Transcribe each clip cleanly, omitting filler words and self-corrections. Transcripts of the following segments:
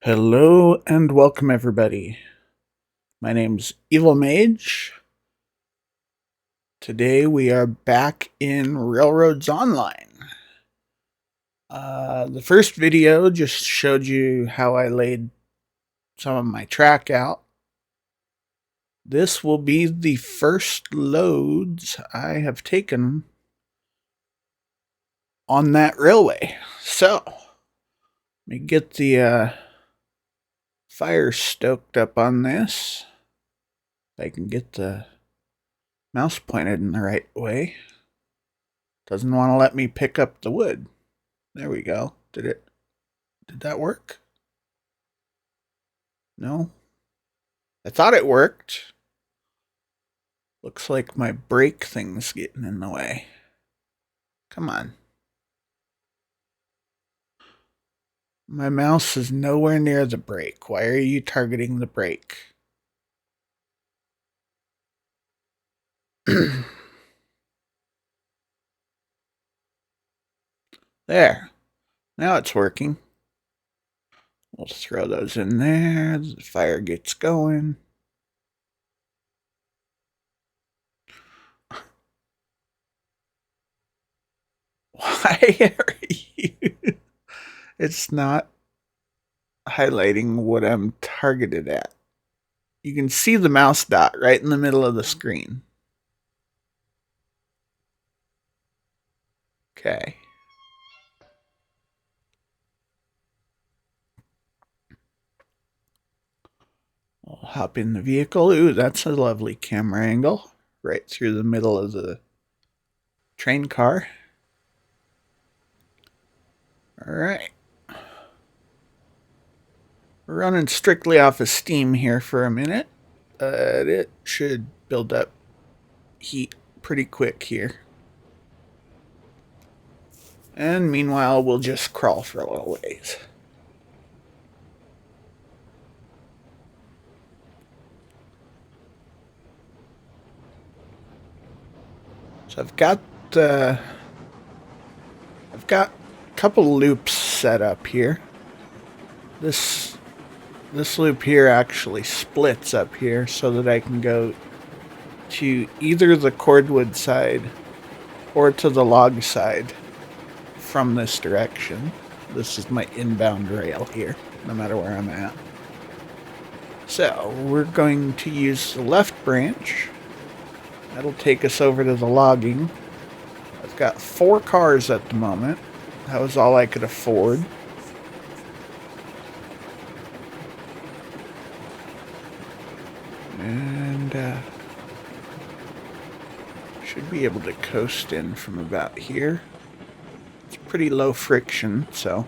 Hello and welcome, everybody. My name's Evil Mage. Today we are back in Railroads Online. The first video just showed you how I laid some of my track out. This will be the first loads I have taken on that railway. So, let me get the fire stoked up on this. If I can get the mouse pointed in the right way. Doesn't want to let me pick up the wood. There we go. Did that work? No? I thought it worked. Looks like my brake thing's getting in the way. Come on. My mouse is nowhere near the brake. Why are you targeting the brake? There. Now it's working. We'll throw those in there. The fire gets going. Why are you? It's not highlighting what I'm targeted at. You can see the mouse dot right in the middle of the screen. Okay. I'll hop in the vehicle. Ooh, that's a lovely camera angle. Right through the middle of the train car. Alright. We're running strictly off of steam here for a minute. It should build up heat pretty quick here. And meanwhile, we'll just crawl for a little ways. So I've got a couple loops set up here. This loop here actually splits up here so that I can go to either the cordwood side or to the log side from this direction. This is my inbound rail here, no matter where I'm at. So we're going to use the left branch. That'll take us over to the logging. I've got 4 cars at the moment. That was all I could afford. And should be able to coast in from about here. It's pretty low friction, so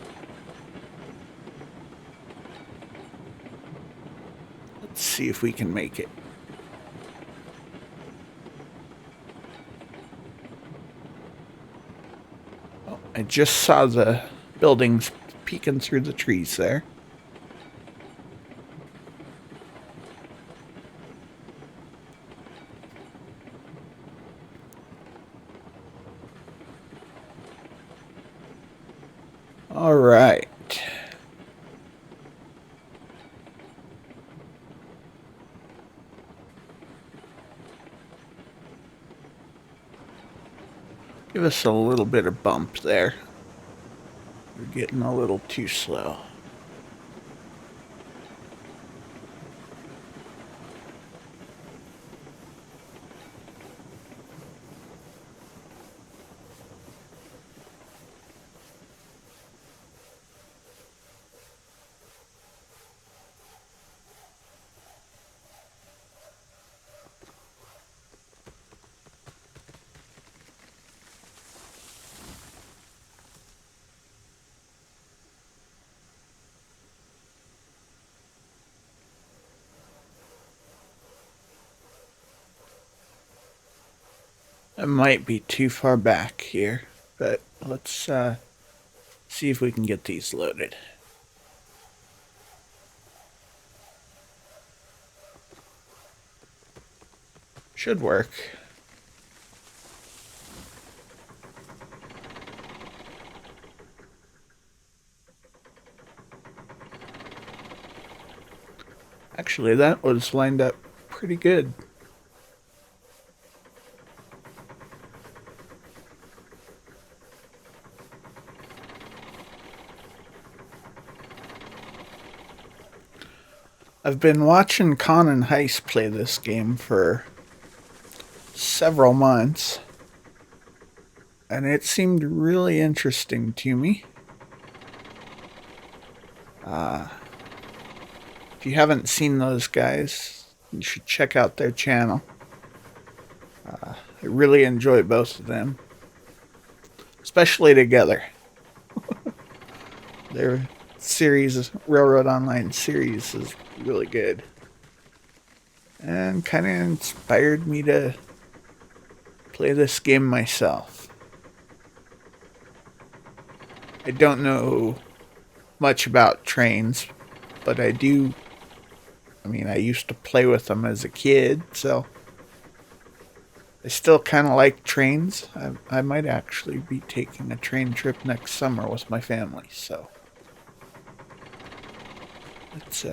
let's see if we can make it. Oh, I just saw the buildings peeking through the trees there. All right. Give us a little bit of bump there. We're getting a little too slow. I might be too far back here, but let's see if we can get these loaded. Should work. Actually, that was lined up pretty good. I've been watching Con and Heist play this game for several months, and it seemed really interesting to me. If you haven't seen those guys, you should check out their channel. I really enjoy both of them, especially together. Their series, Railroad Online series, is really good and kind of inspired me to play this game myself. I don't know much about trains, but I do. I mean, I used to play with them as a kid, so I still kind of like trains. I might actually be taking a train trip next summer with my family, so it's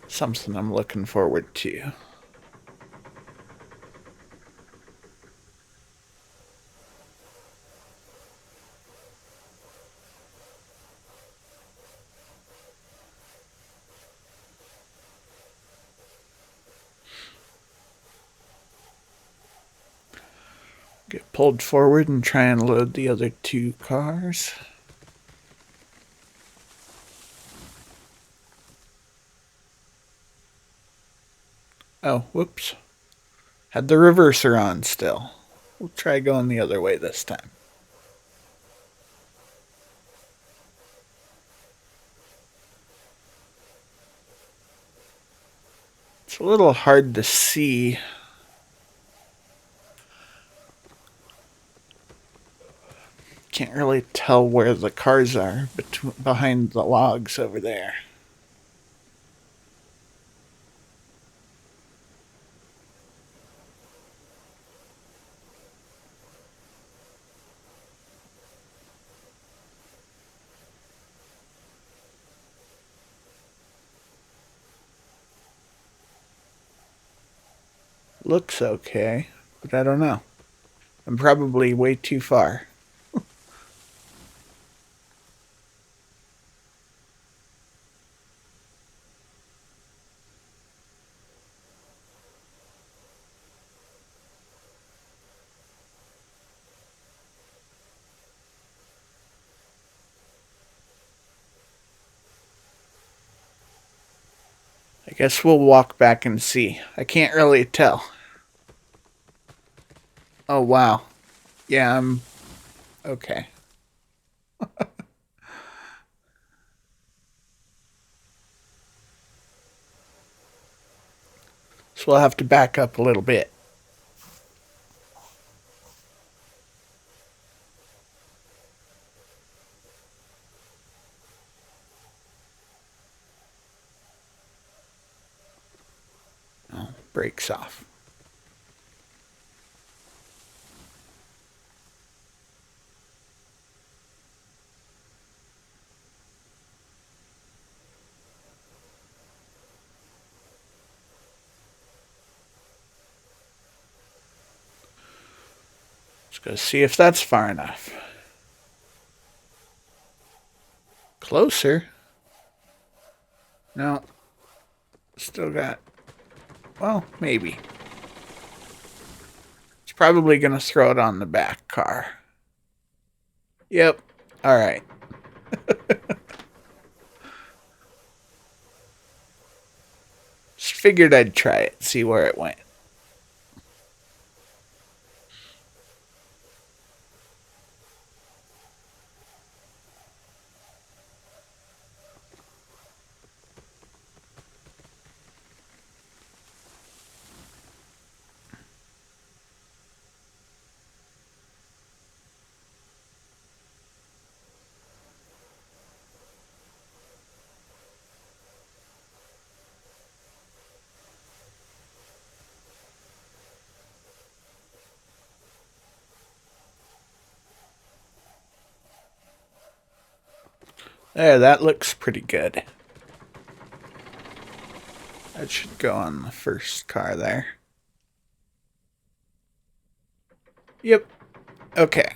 something I'm looking forward to. Get pulled forward and try and load the other two cars. Oh, whoops. Had the reverser on still. We'll try going the other way this time. It's a little hard to see. Can't really tell where the cars are behind the logs over there. Looks okay, but I don't know. I'm probably way too far. I guess we'll walk back and see. I can't really tell. Oh, wow. Yeah, I'm okay. So we'll have to back up a little bit. Oh, brakes off. Let's go see if that's far enough. Closer? No. Still got. Well, maybe. It's probably going to throw it on the back car. Yep. All right. Just figured I'd try it, see where it went. There, that looks pretty good. That should go on the first car there. Yep. Okay.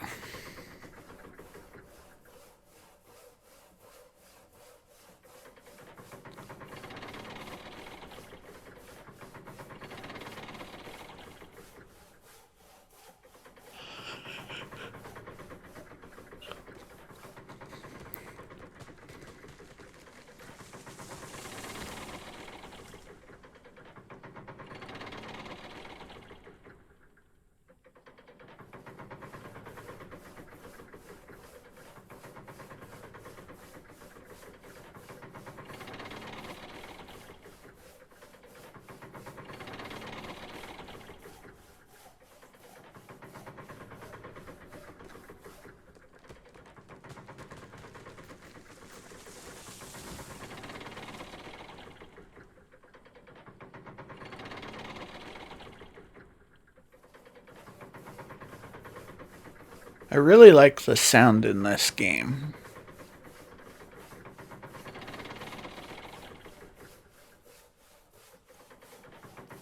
I really like the sound in this game.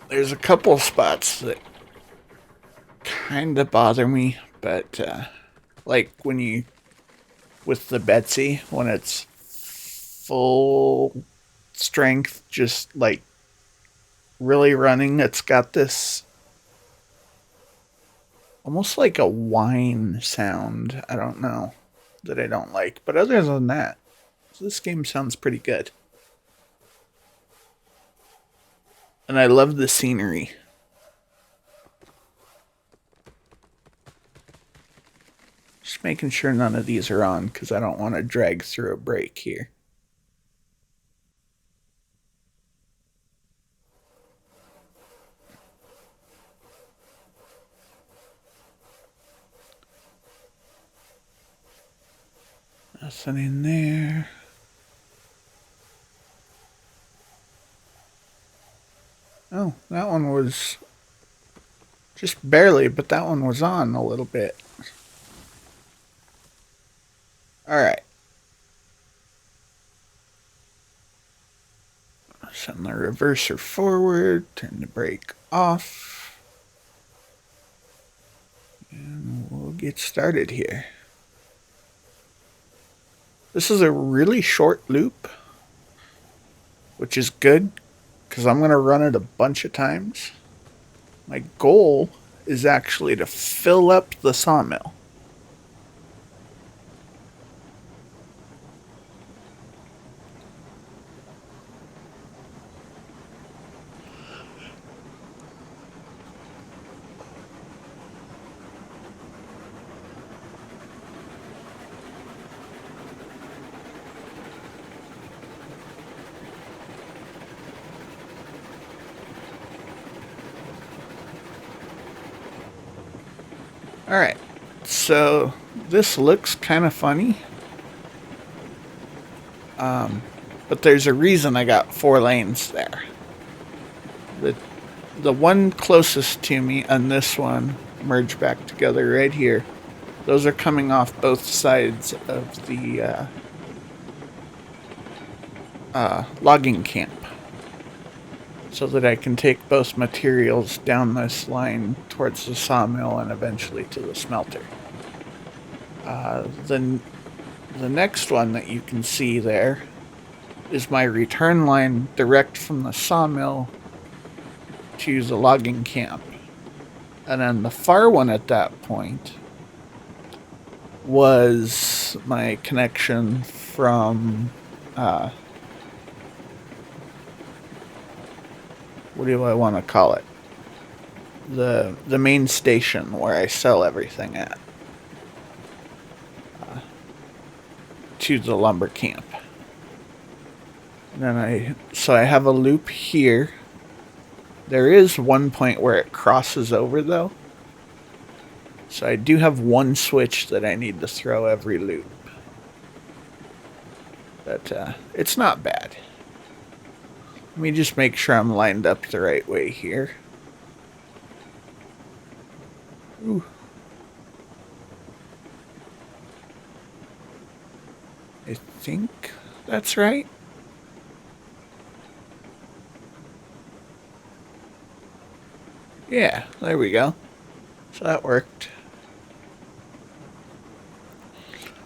There's a couple spots that kind of bother me, but like when you, with the Betsy, when it's full strength, just like really running, it's got this almost like a whine sound. I don't know, that I don't like. But other than that, this game sounds pretty good. And I love the scenery. Just making sure none of these are on because I don't want to drag through a break here. Nothing in there. Oh, that one was just barely, but that one was on a little bit. Alright. Send the reverser forward, turn the brake off. And we'll get started here. This is a really short loop, which is good because I'm going to run it a bunch of times. My goal is actually to fill up the sawmill. Alright, so this looks kind of funny. But there's a reason I got 4 lanes there. The one closest to me and this one merge back together right here. Those are coming off both sides of the logging camp, so that I can take both materials down this line towards the sawmill and eventually to the smelter. The next one that you can see there is my return line direct from the sawmill to the logging camp. And then the far one at that point was my connection from what do I want to call it? The main station where I sell everything at, to the lumber camp. And then I have a loop here. There is one point where it crosses over though. So I do have one switch that I need to throw every loop. But it's not bad. Let me just make sure I'm lined up the right way here. Ooh. I think that's right. Yeah, there we go. So that worked.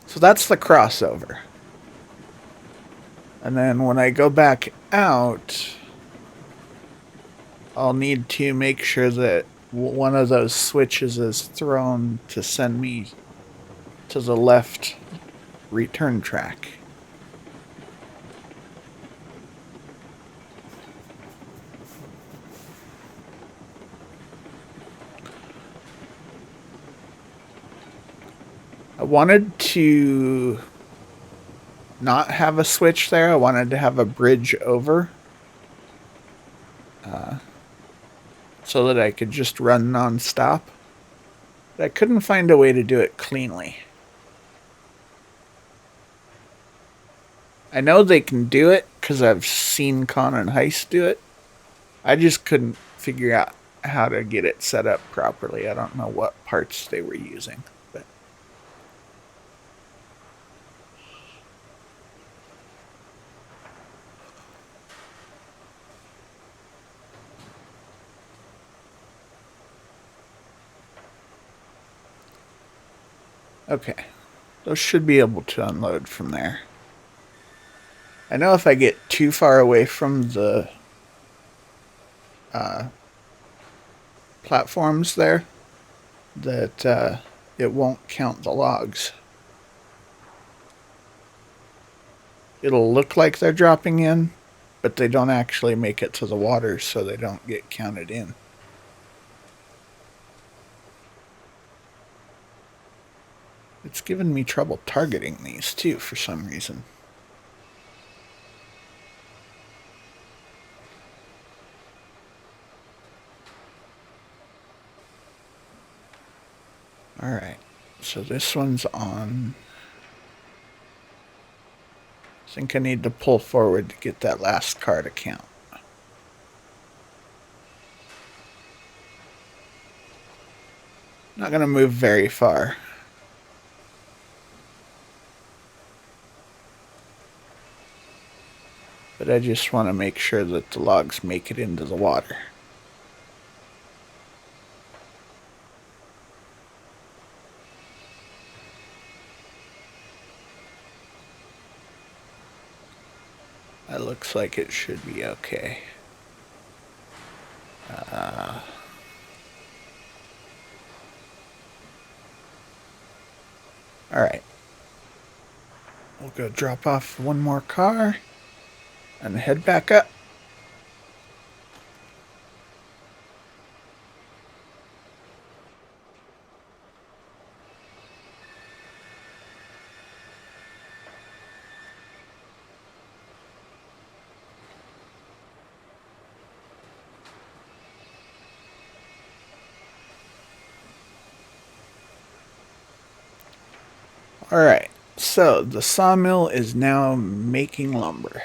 So that's the crossover. And then when I go back out, I'll need to make sure that one of those switches is thrown to send me to the left return track. I wanted to not have a switch there. I wanted to have a bridge over so that I could just run nonstop. But I couldn't find a way to do it cleanly. I know they can do it because I've seen Con and Heist do it. I just couldn't figure out how to get it set up properly. I don't know what parts they were using. But okay. Those should be able to unload from there. I know if I get too far away from the platforms there, that it won't count the logs. It'll look like they're dropping in, but they don't actually make it to the water, so they don't get counted in. It's given me trouble targeting these too for some reason. Alright, so this one's on. I think I need to pull forward to get that last car to count. Not going to move very far. But I just want to make sure that the logs make it into the water. That looks like it should be okay. Alright. We'll go drop off one more car and head back up. Alright, so the sawmill is now making lumber.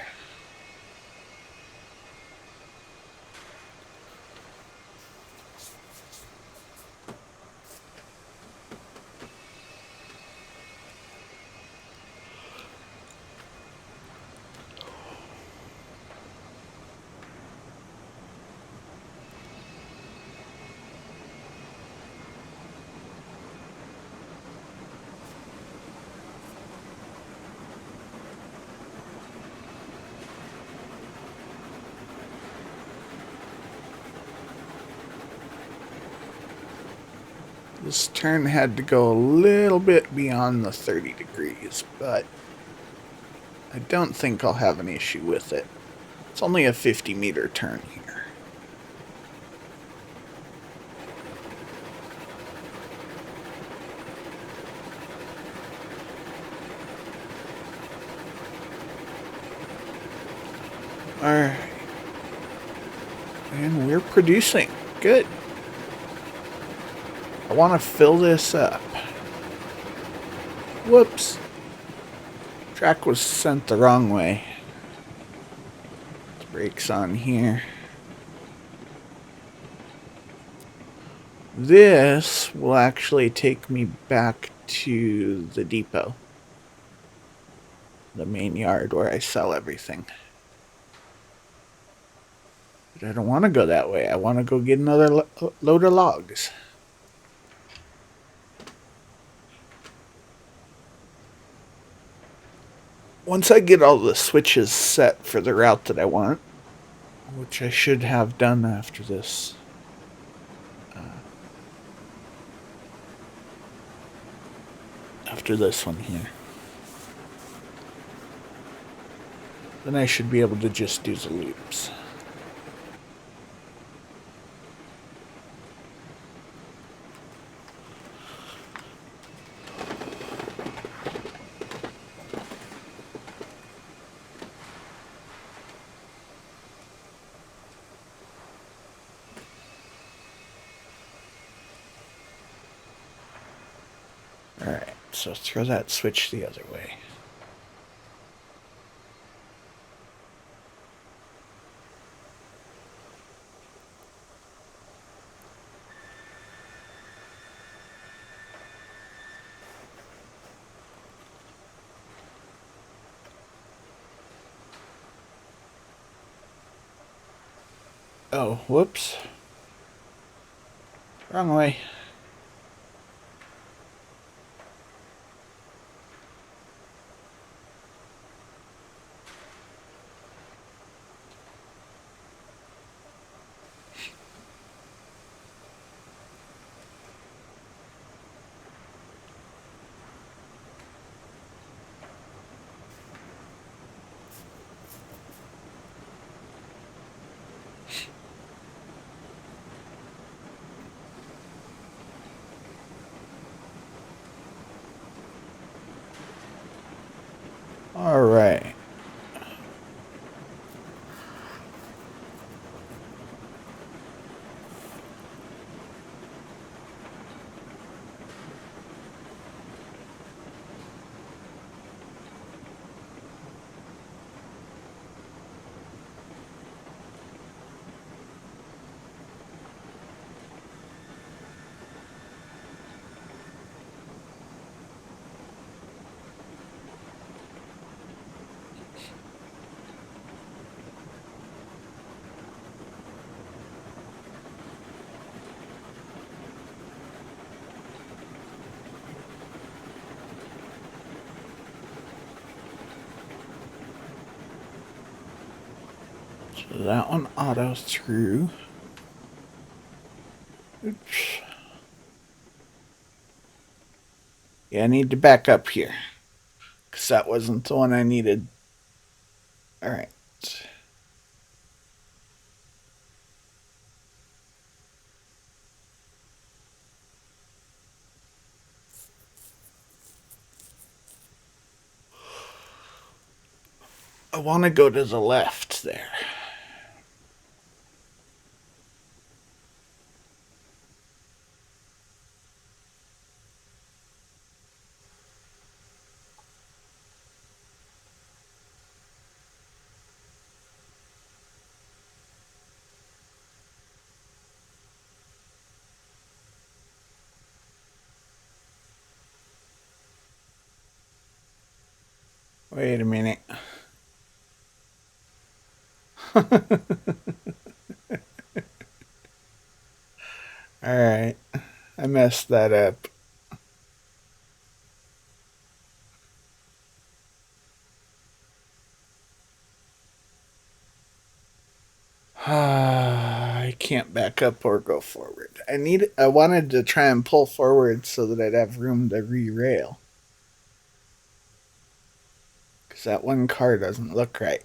This turn had to go a little bit beyond the 30 degrees, but I don't think I'll have an issue with it. It's only a 50-meter turn here. Alright. And we're producing. Good. I want to fill this up. Whoops. Track was sent the wrong way. Brakes on here. This will actually take me back to the depot. The main yard where I sell everything. But I don't want to go that way. I want to go get another load of logs. Once I get all the switches set for the route that I want, which I should have done after this, one here, then I should be able to just do the loops. Alright, so throw that switch the other way. Oh, whoops. Wrong way. Alright. So that one auto through. Oops. Yeah, I need to back up here. Because that wasn't the one I needed. Alright. I want to go to the left there. Wait a minute. Alright. I messed that up. I can't back up or go forward. I wanted to try and pull forward so that I'd have room to re-rail. Because that one car doesn't look right.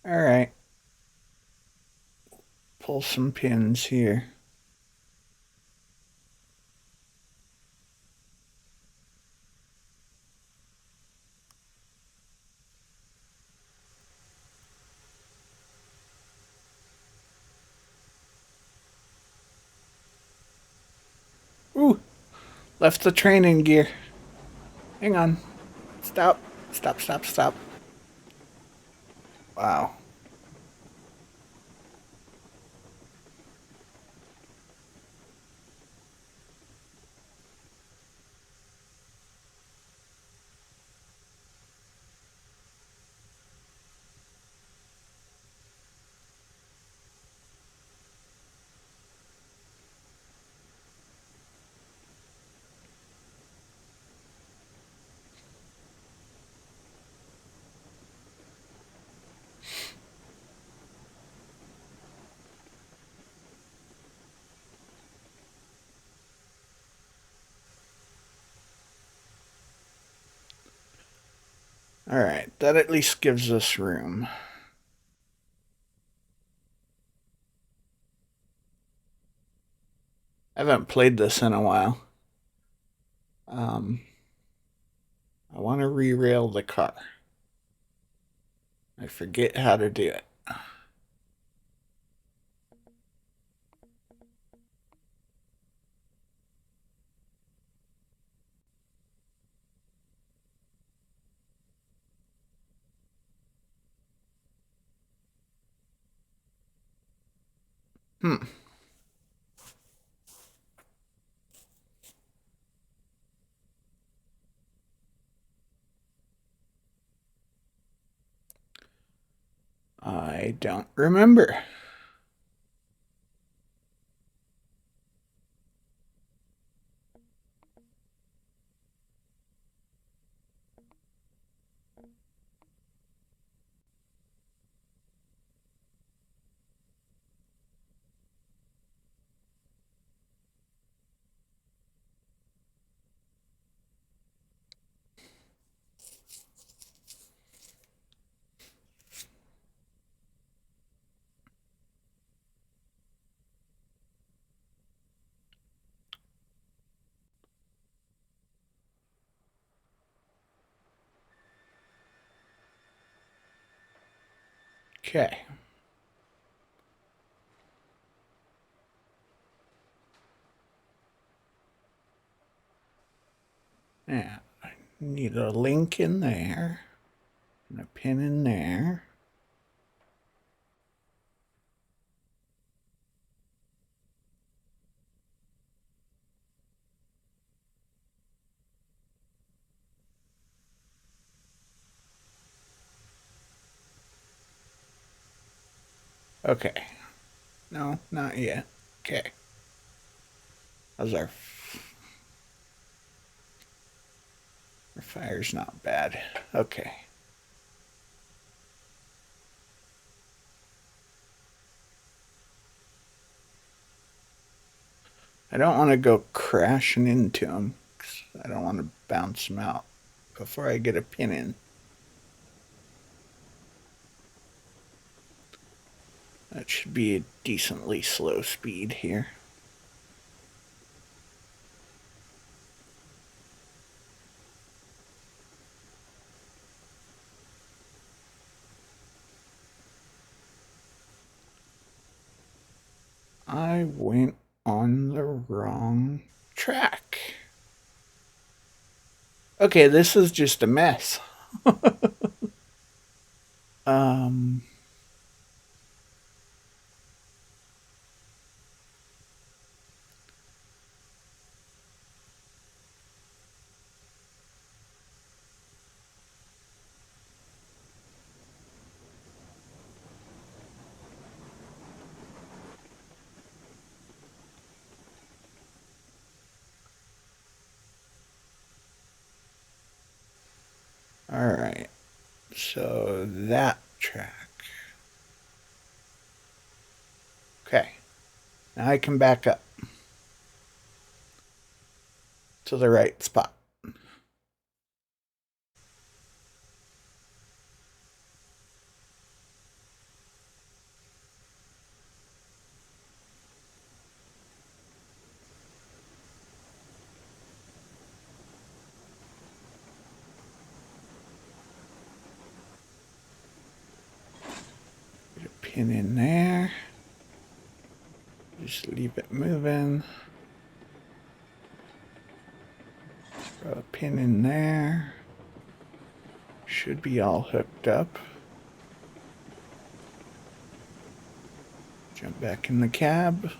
Alright. Pull some pins here. Ooh, left the train in gear. Hang on. Stop. Stop, stop, stop. Wow. Alright, that at least gives us room. I haven't played this in a while. I want to re-rail the car. I forget how to do it. Hmm. I don't remember. Okay. Yeah, I need a link in there and a pin in there. Okay. No, not yet. Okay. How's our fire's not bad. Okay. I don't want to go crashing into them. I don't want to bounce them out before I get a pin in. That should be a decently slow speed here. I went on the wrong track. Okay, this is just a mess. um, all right. So that track. Okay. Now I can back up to the right spot. Get a pin in there. Just leave it moving. Throw a pin in there. Should be all hooked up. Jump back in the cab.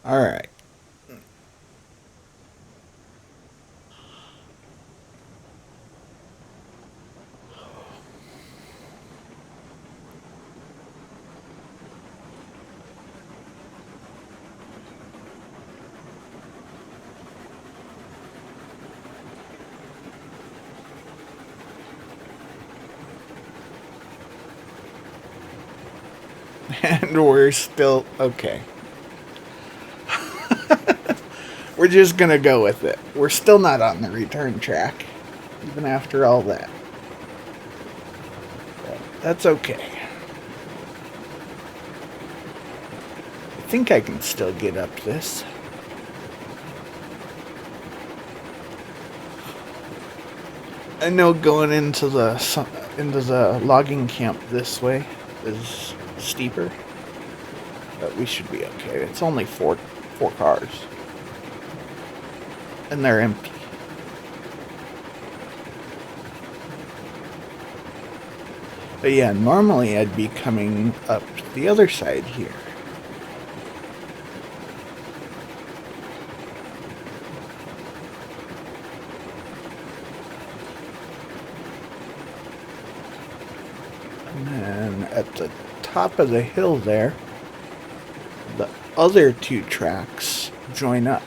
All right. And we're still okay. We're just gonna go with it. We're still not on the return track, even after all that. But that's okay. I think I can still get up this. I know going into the logging camp this way is steeper, but we should be okay. It's only four cars, and they're empty. But yeah, normally I'd be coming up the other side here. And then at the top of the hill there, the other two tracks join up.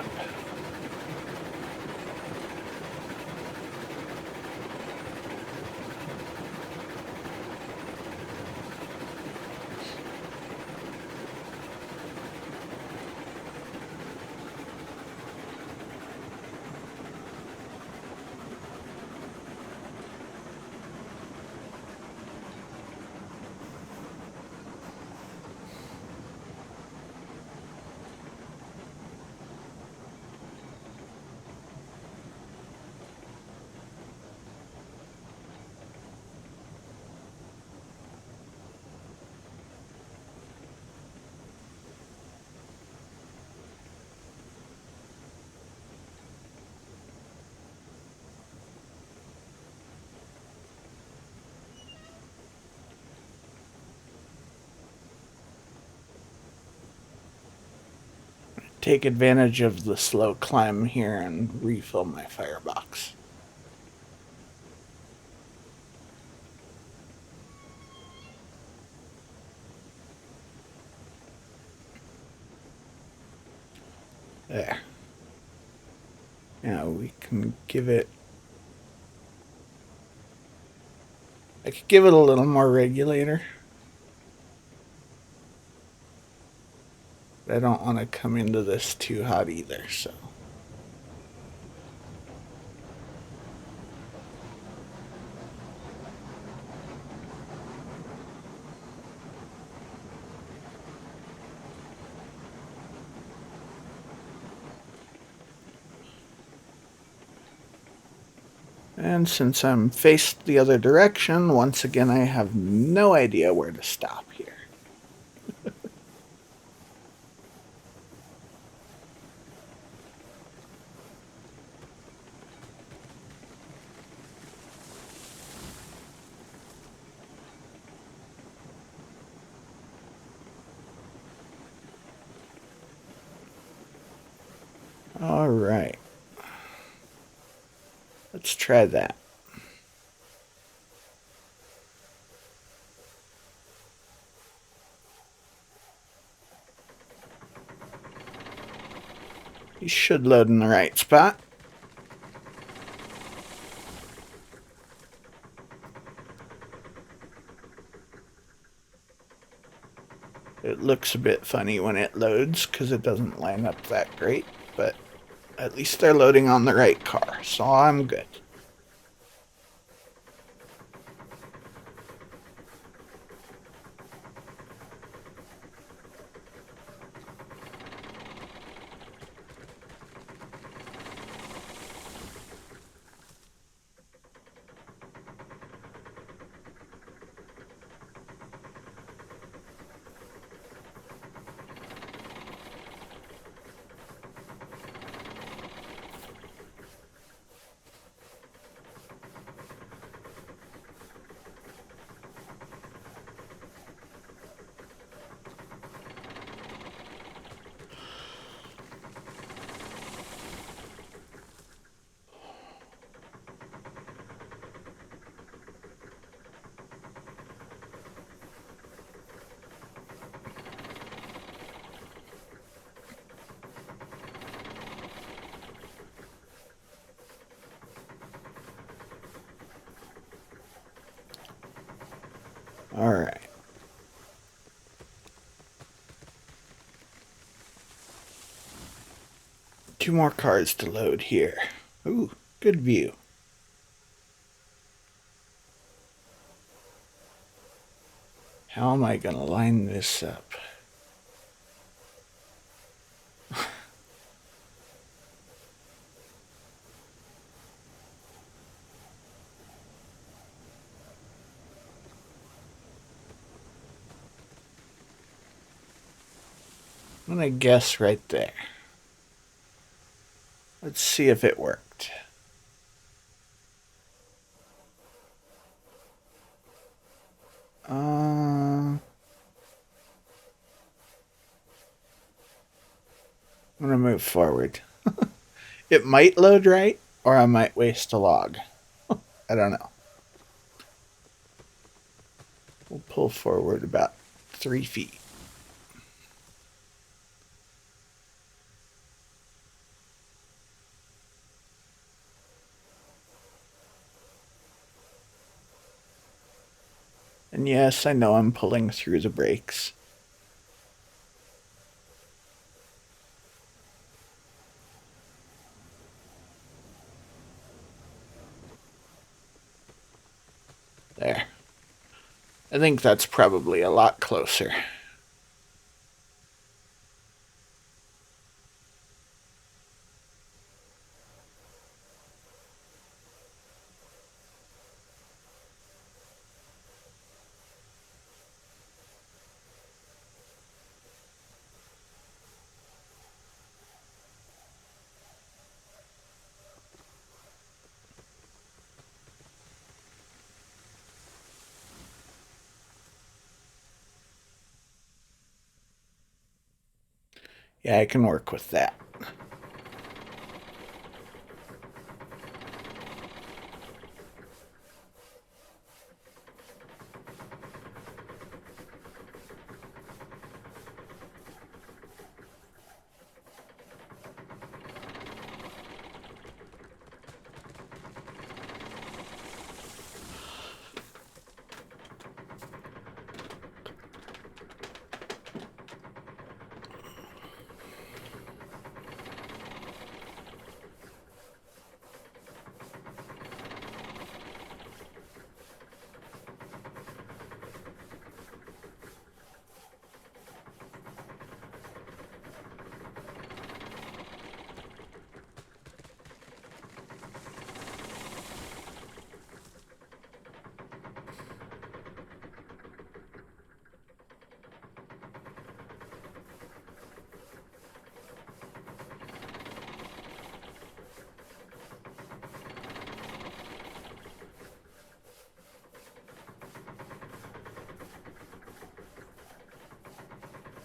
Take advantage of the slow climb here and refill my firebox. There. Now we can give it... I could give it a little more regulator. But I don't want to come into this too hot either, so... And since I'm faced the other direction, once again I have no idea where to stop here. All right. Let's try that. You should load in the right spot. It looks a bit funny when it loads because it doesn't line up that great, but at least they're loading on the right car, so I'm good. All right. Two more cars to load here. Ooh, good view. How am I going to line this up? I'm going to guess right there. Let's see if it worked. I'm going to move forward. It might load right, or I might waste a log. I don't know. We'll pull forward about 3 feet. And yes, I know I'm pulling through the brakes. There. I think that's probably a lot closer. Yeah, I can work with that.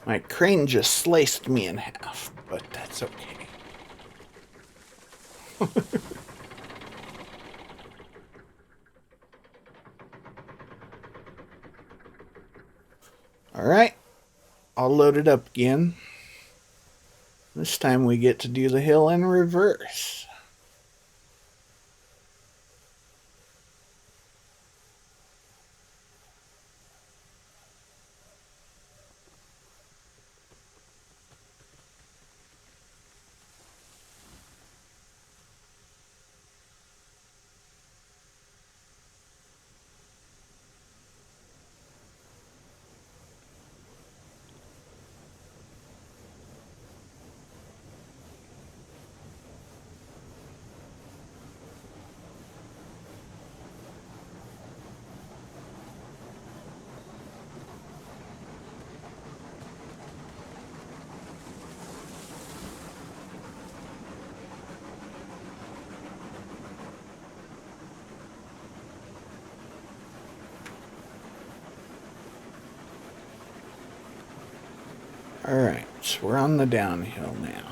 My crane just sliced me in half, but that's okay. Alright, I'll load it up again. This time we get to do the hill in reverse. Alright, so we're on the downhill now.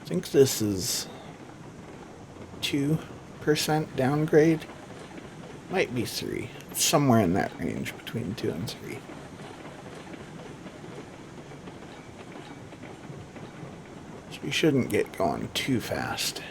I think this is 2% downgrade. Might be 3. It's somewhere in that range between 2 and 3. So we shouldn't get going too fast.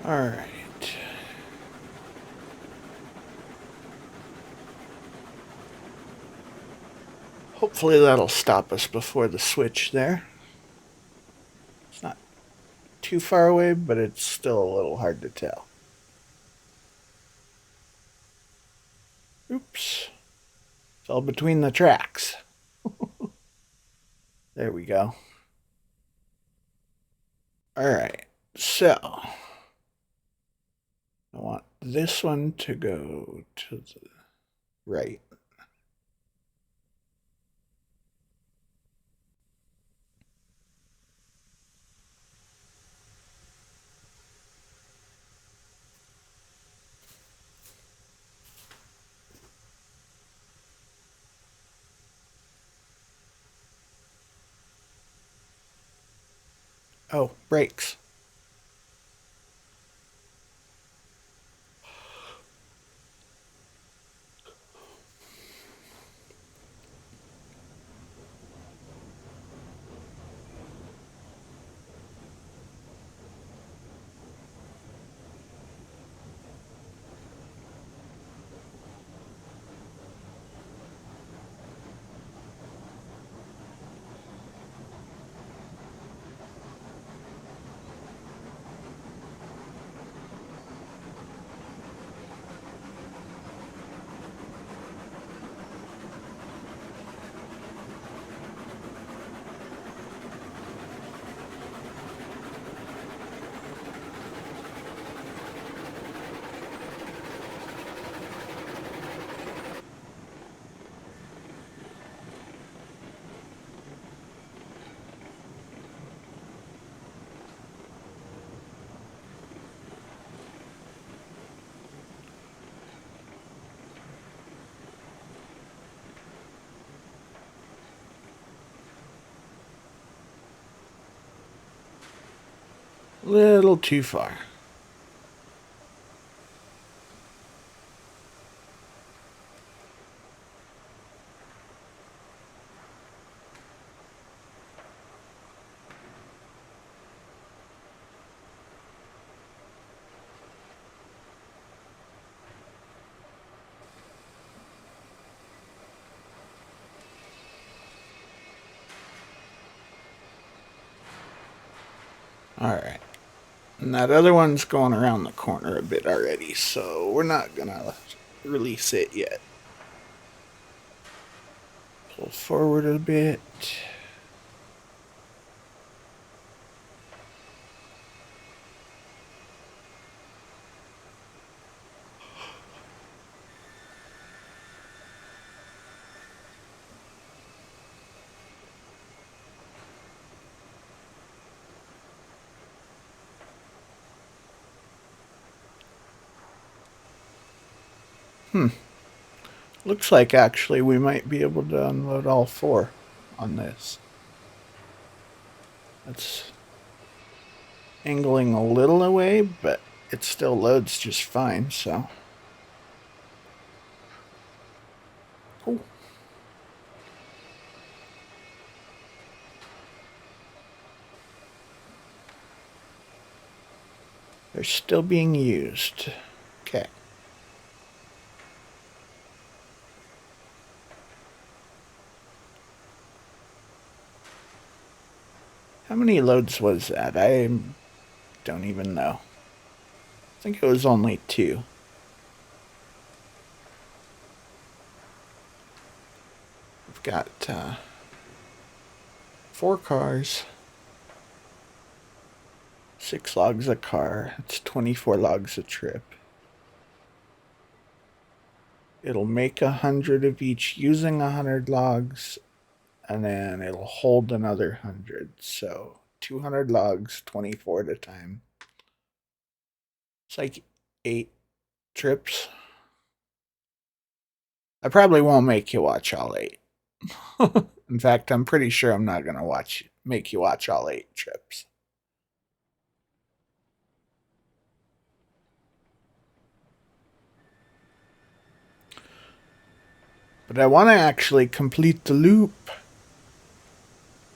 All right. Hopefully that'll stop us before the switch there. It's not too far away, but it's still a little hard to tell. Oops. Fell between the tracks. There we go. All right. So I want this one to go to the right. Oh, brakes. Little too far. All right. And that other one's going around the corner a bit already, so we're not gonna release it yet. Pull forward a bit. Looks like actually we might be able to unload all 4 on this. It's angling a little away, but it still loads just fine, so. Oh. They're still being used. Okay. How many loads was that? I don't even know. I think it was only 2. We've got 4 cars. 6 logs a car. It's 24 logs a trip. It'll make 100 of each using 100 logs, and then it'll hold another 100. So 200 logs, 24 at a time. It's like 8 trips. I probably won't make you watch all 8. In fact, I'm pretty sure I'm not gonna make you watch all 8 trips. But I want to actually complete the loop.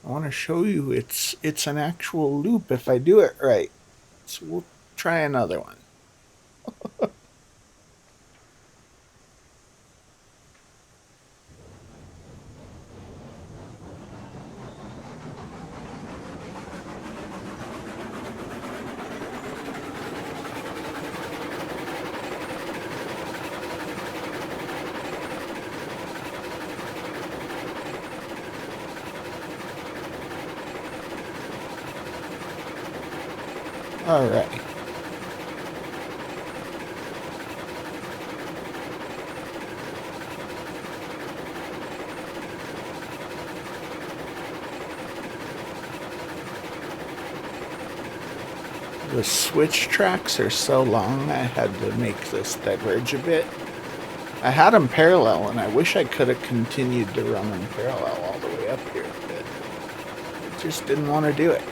I want to show you it's an actual loop if I do it right. So we'll try another one. All right. The switch tracks are so long, I had to make this diverge a bit. I had them parallel, and I wish I could have continued to run them parallel all the way up here, but I just didn't want to do it.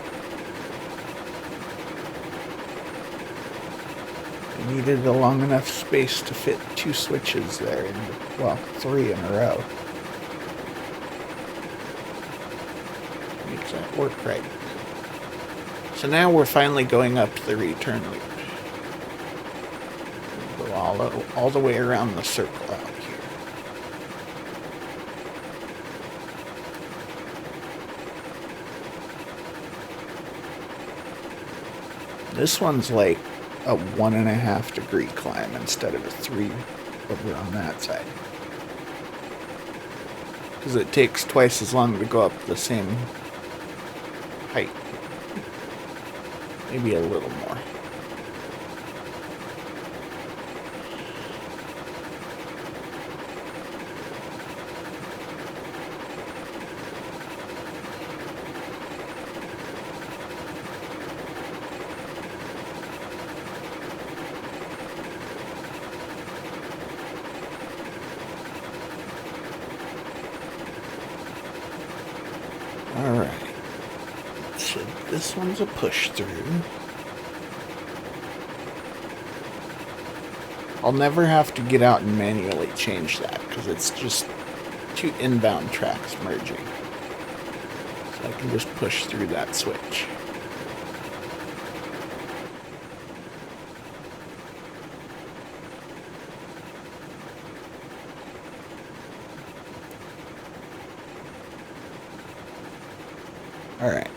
I needed a long enough space to fit 2 switches there, well, 3 in a row. Make that work right. So now we're finally going up the return loop. We'll go all the way around the circle out here. This one's like a 1.5 degree climb instead of a 3 over on that side. Because it takes twice as long to go up the same height. Maybe a little more. Alright. So this one's a push through. I'll never have to get out and manually change that because it's just 2 inbound tracks merging. So I can just push through that switch. Alright,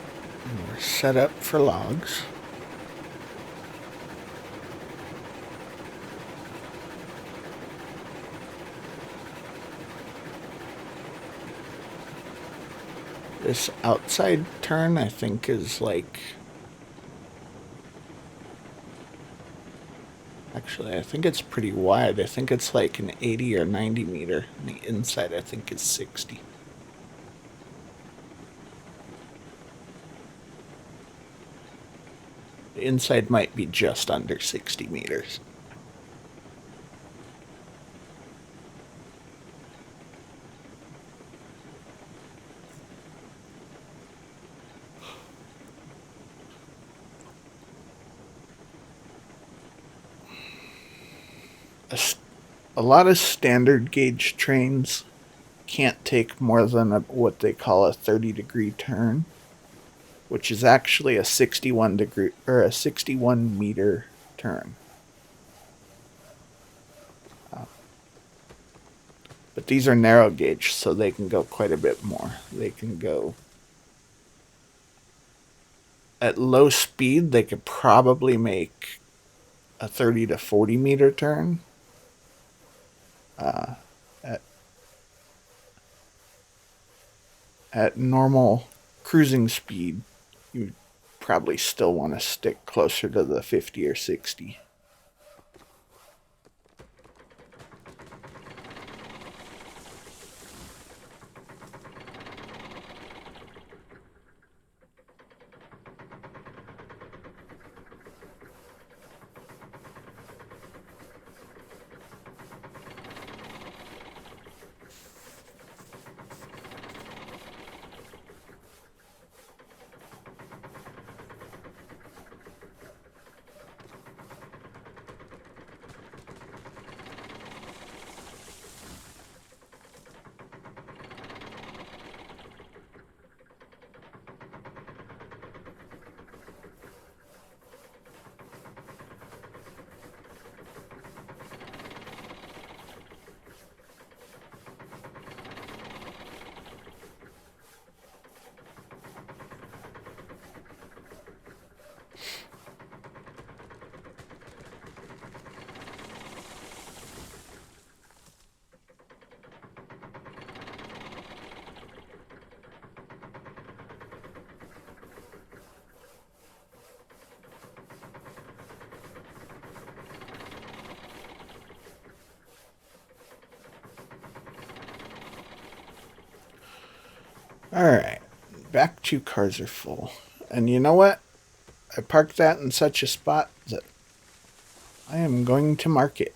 we're set up for logs. This outside turn, I think, is like... Actually, I think it's pretty wide. I think it's like an 80 or 90 meter. And the inside, I think, is 60. The inside might be just under 60 meters. A lot of standard gauge trains can't take more than what they call a 30-degree turn, which is actually a 61 degree or a 61 meter turn. But these are narrow gauge, so they can go quite a bit more. They can go at low speed, they could probably make a 30 to 40 meter turn. At, at normal cruising speed, you probably still want to stick closer to the 50 or 60. Alright, back two cars are full. And you know what? I parked that in such a spot that I am going to mark it.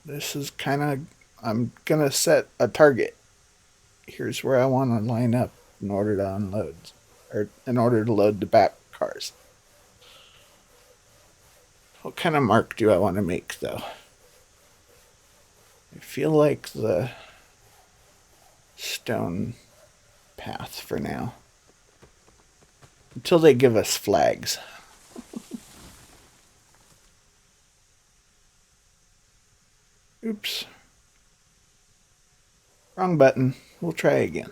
This is kind of, I'm going to set a target. Here's where I want to line up in order to unload, or in order to load the back cars. What kind of mark do I want to make, though? I feel like the stone path for now. Until they give us flags. Oops. Wrong button. We'll try again.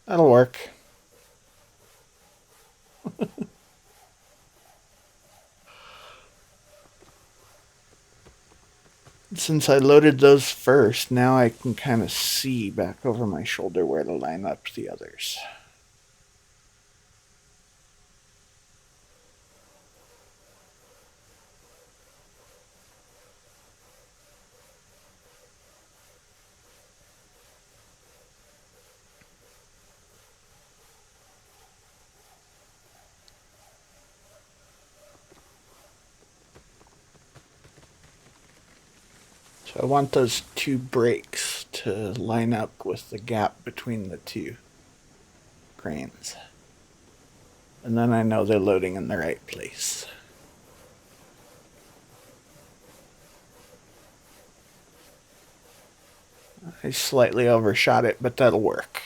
That'll work. Since I loaded those first, now I can kind of see back over my shoulder where to line up the others. So I want those two brakes to line up with the gap between the two cranes. And then I know they're loading in the right place. I slightly overshot it, but that'll work.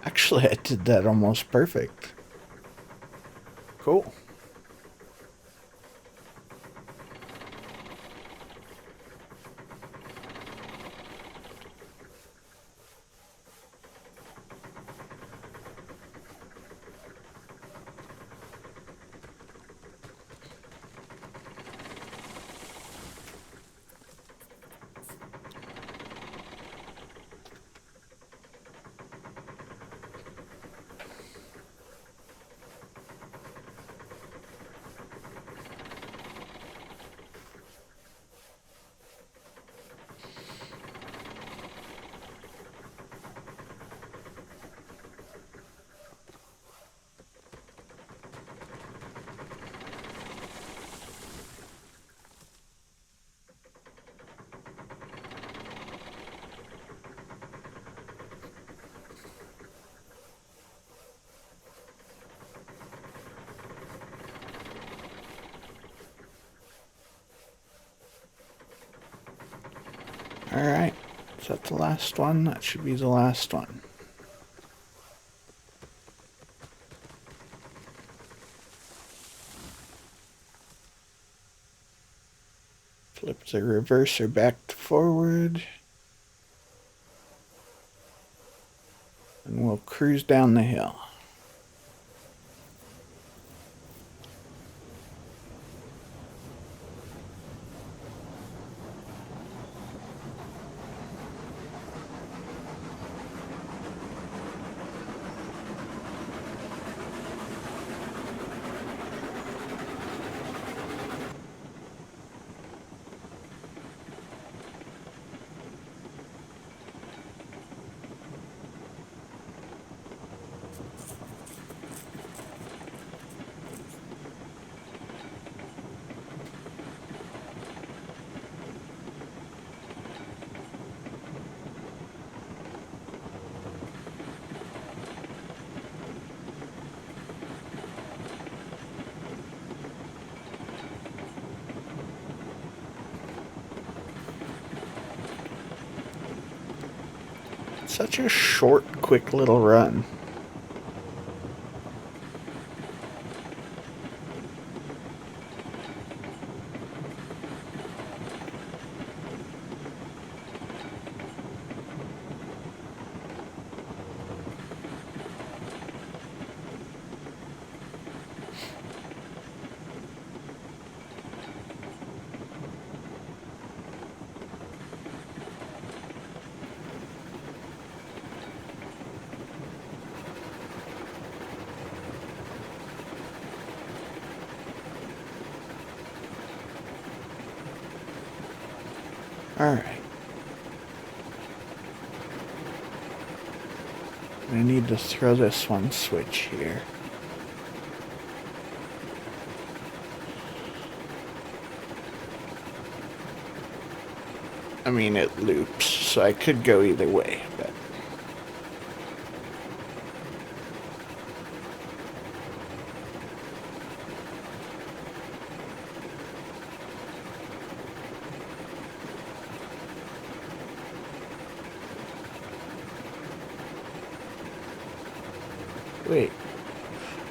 Actually, I did that almost perfect. Cool. Is that the last one? That should be the last one. Flip the reverser back to forward. And we'll cruise down the hill. Such a short, quick little run. Alright. I need to throw this one switch here. I mean, it loops, so I could go either way, but... Wait.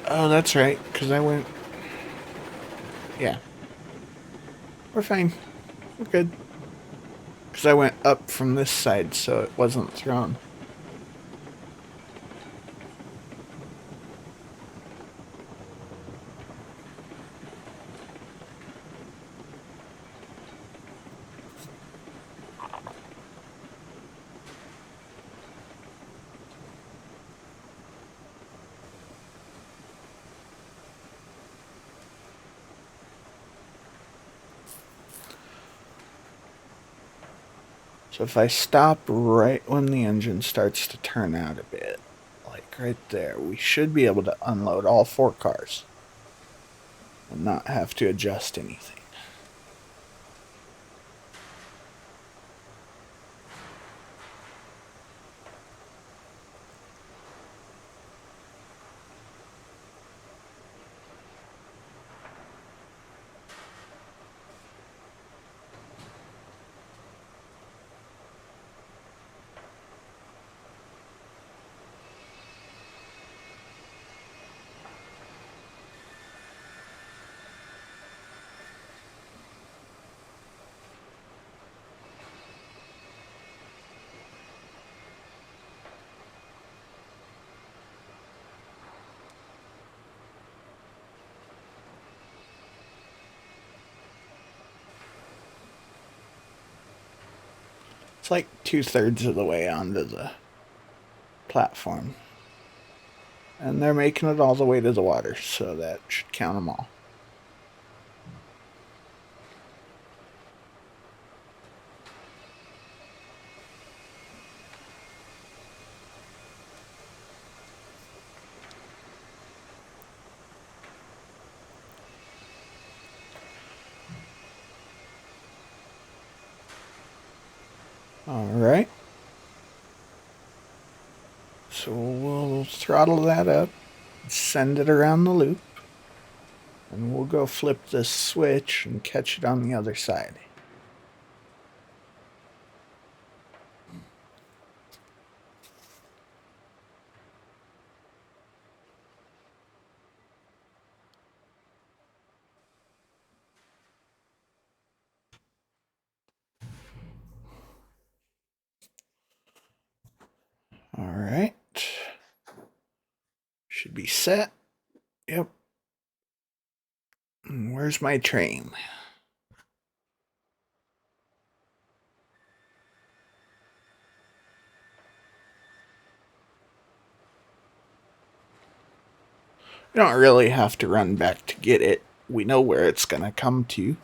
Oh, that's right, because I went... Yeah. We're fine. We're good. Because I went up from this side, so it wasn't thrown. So if I stop right when the engine starts to turn out a bit, like right there, we should be able to unload all 4 cars and not have to adjust anything. It's like 2/3 of the way onto the platform. And they're making it all the way to the water, so that should count them all. Alright. So we'll throttle that up, send it around the loop, and we'll go flip this switch and catch it on the other side. All right. Should be set. Yep. Where's my train? We don't really have to run back to get it. We know where it's gonna come to.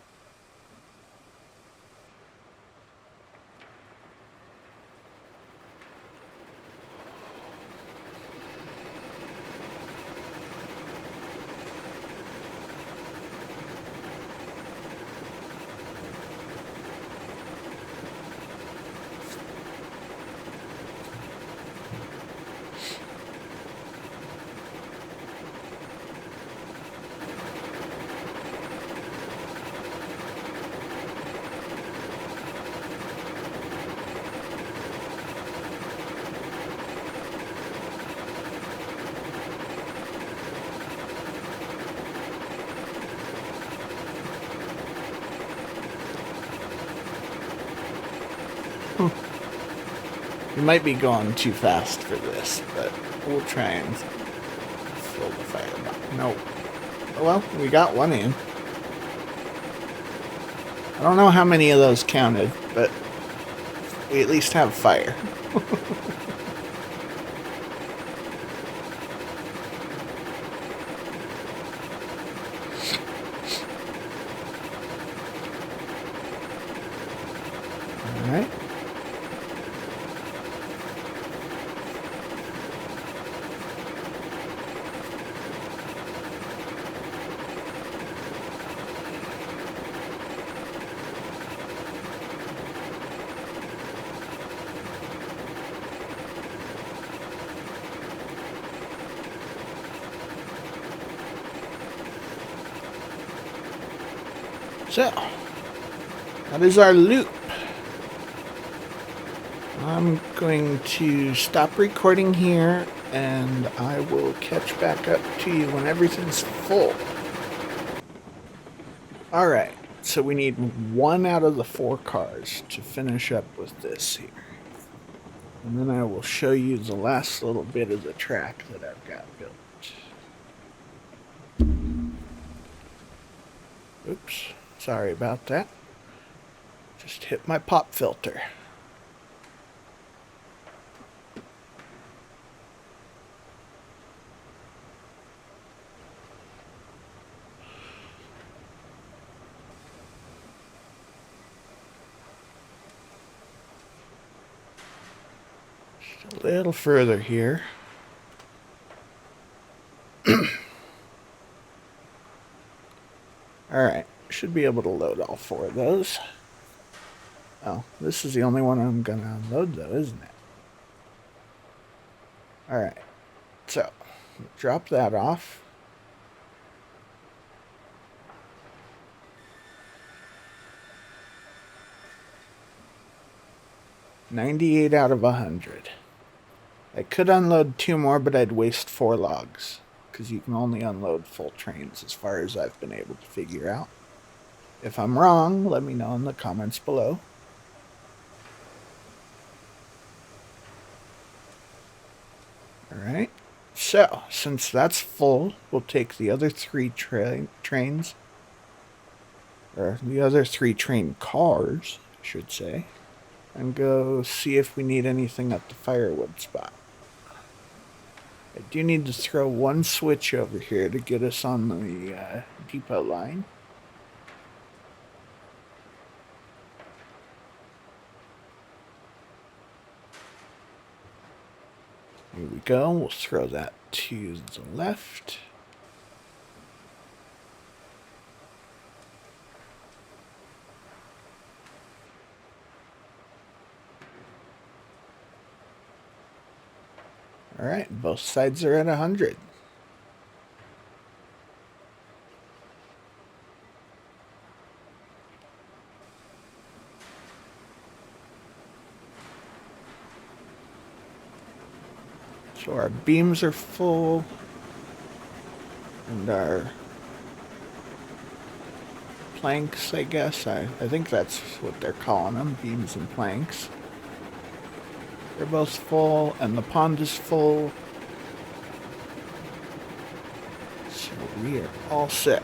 You might be going too fast for this, but we'll try and fill the fire box. Nope. Oh, well, we got one in. I don't know how many of those counted, but we at least have fire. All right. So, that is our loop. I'm going to stop recording here, and I will catch back up to you when everything's full. Alright, so we need 1 out of the 4 cars to finish up with this here. And then I will show you the last little bit of the track that I've got built. Oops, sorry about that. Just hit my pop filter. Just a little further here. Alright, should be able to load all 4 of those. Oh, this is the only one I'm gonna unload though, isn't it? Alright, so drop that off. $98 out of 100. I could unload 2 more, but I'd waste 4 logs, because you can only unload full trains as far as I've been able to figure out. If I'm wrong, let me know in the comments below. Alright, so since that's full, we'll take the other 3 trains, or the other 3 train cars, I should say, and go see if we need anything at the firewood spot. I do need to throw 1 switch over here to get us on the depot line. Here we go. We'll throw that to the left. All right, both sides are at 100. So our beams are full, and our planks, I guess, I think that's what they're calling them, beams and planks. They're both full, and the pond is full. So we are all set.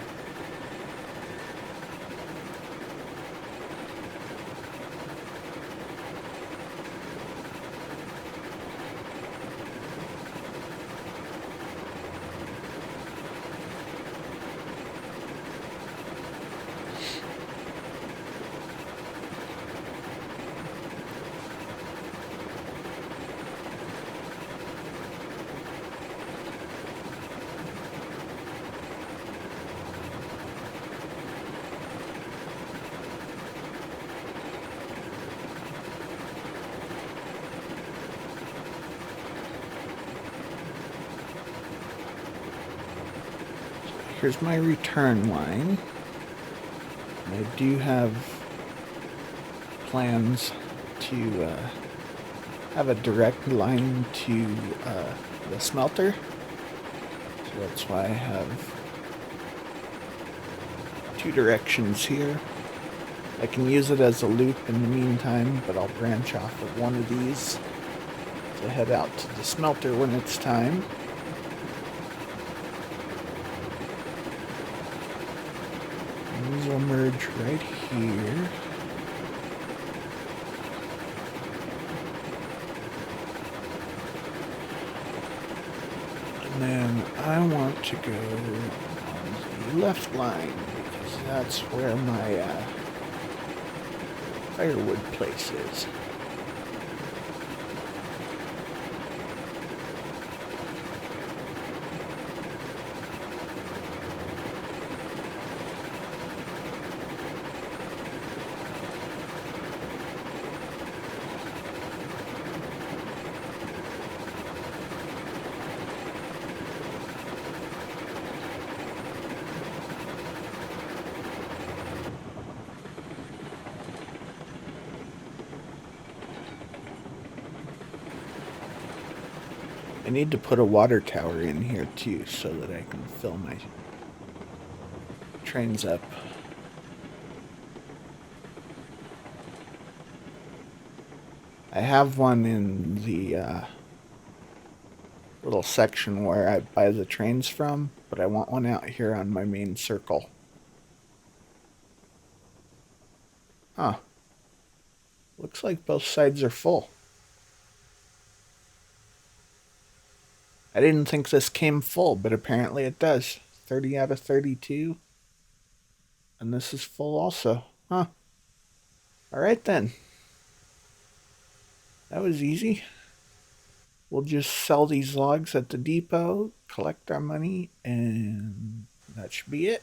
Here's my return line. I do have plans to have a direct line to the smelter. So that's why I have two directions here. I can use it as a loop in the meantime, but I'll branch off of one of these to head out to the smelter when it's time. These will merge right here. And then I want to go on the left line because that's where my firewood place is. I need to put a water tower in here too so that I can fill my trains up. I have one in the little section where I buy the trains from, but I want one out here on my main circle. Huh. Looks like both sides are full. I didn't think this came full, but apparently it does. 30 out of 32. And this is full also. Huh. Alright then. That was easy. We'll just sell these logs at the depot, collect our money, and that should be it.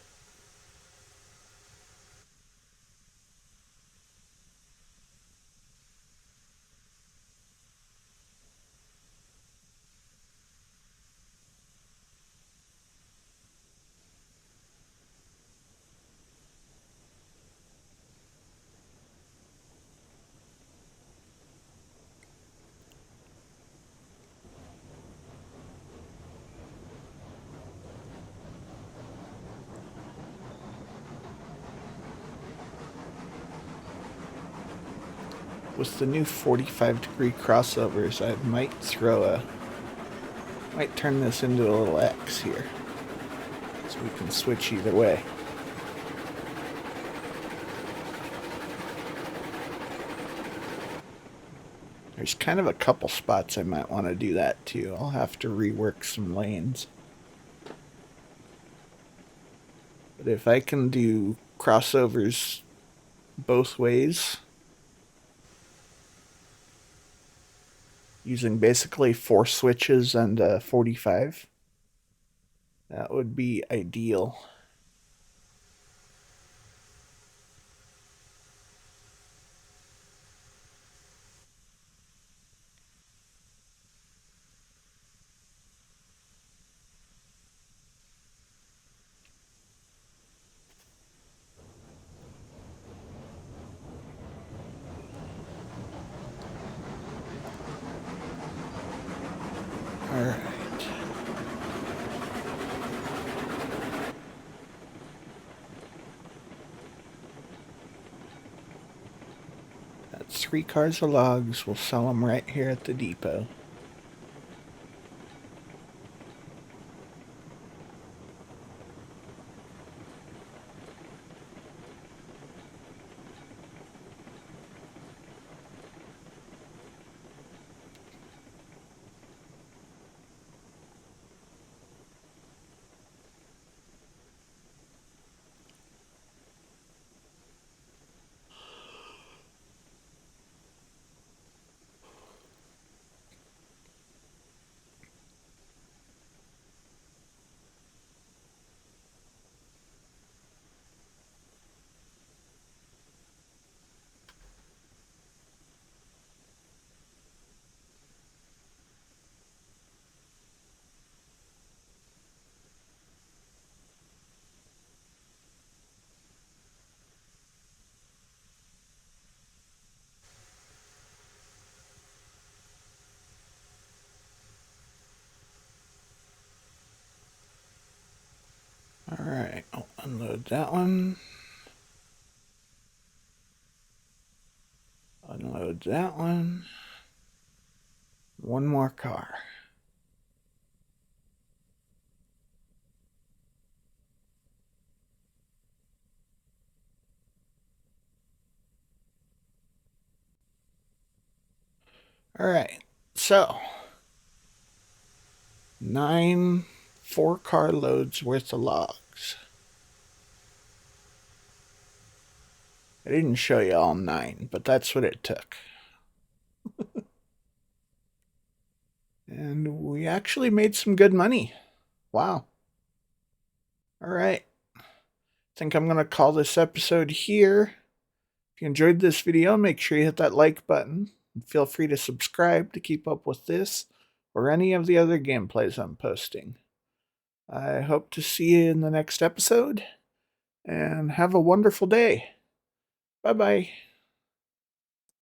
With the new 45-degree crossovers, I might turn this into a little X here, so we can switch either way. There's kind of a couple spots I might want to do that too. I'll have to rework some lanes. But if I can do crossovers both ways, using basically 4 switches and 45, that would be ideal. Alright. That's 3 cars of logs. We'll sell them right here at the depot. Alright, I'll unload that one. Unload that one. One more car. Alright, so 9 4-car loads worth of logs. I didn't show you all 9, but that's what it took. And we actually made some good money. Wow. Alright. I think I'm going to call this episode here. If you enjoyed this video, make sure you hit that like button. And feel free to subscribe to keep up with this or any of the other gameplays I'm posting. I hope to see you in the next episode, and have a wonderful day. Bye-bye.